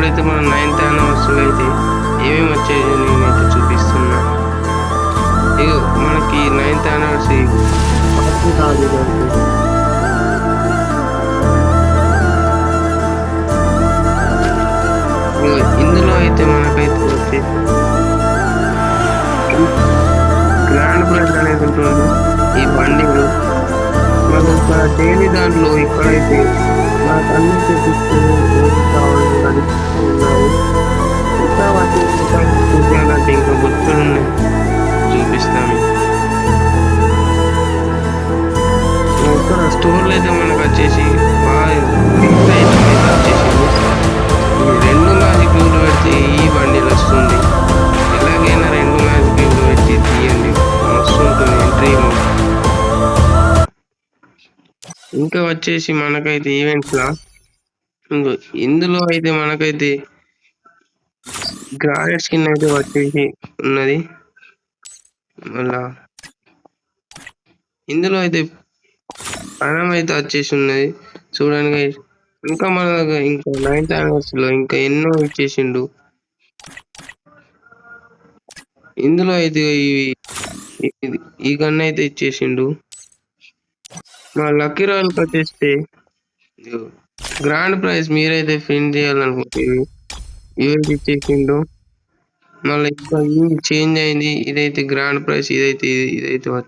ఇప్పుడైతే మనం 9th anniversary అయితే ఏమేమి వచ్చాయో నేనైతే చూపిస్తున్నా. ఇగో మనకి 9th యానివర్సరీ పార్టీ రాలేదు అంటే ఇందులో అయితే మనకైతే వచ్చి గ్రాండ్ ప్రైజ్ అనేది ఉంటుంది ఈ బండిలో. మనకు డైలీ దాంట్లో ఇక్కడైతే నాకు అన్ని చూపిస్తుంది ఏది కావాలి అది ఉన్నాయి. ఇంకా వాటి ఇంకా చూపించాలంటే ఇంకా బొచ్చులు ఉన్నాయి, చూపిస్తాను. ఇక్కడ స్టోర్లో అయితే మనకు వచ్చేసి బాగా ఐటమ్ అయితే వచ్చేసింది. 2 మ్యాజిక్ క్యూబ్లు పెడితే ఈ బండిలు వస్తుంది. ఎలాగైనా 2 మ్యాజిక్ క్యూబ్లు పెట్టి తీయండి, మస్తు ఉంటుంది ఎంట్రీ. ఇంకా వచ్చేసి మనకైతే ఈవెంట్స్ లా ఇందులో అయితే మనకైతే గ్రానైట్ స్కిన్ అయితే వచ్చేసి ఉన్నది. మళ్ళా ఇందులో అయితే ప్రాణం అయితే వచ్చేసి ఉన్నది చూడండి. ఇంకా మన ఇంకా 9th యానివర్సరీలో ఇంకా ఎన్నో ఇచ్చేసిండు. ఇందులో అయితే ఈ గన్ అయితే ఇచ్చేసిండు. మా లక్కీ రాయల్కి వచ్చేస్తే గ్రాండ్ ప్రైజ్ మీరైతే ఫిన్ చేయాలనుకుంటే ఈవెంట్ ఇచ్చేసిండు. మళ్ళీ ఇంకా చేంజ్ అయింది, ఇదైతే గ్రాండ్ ప్రైజ్, ఇదైతే వచ్చి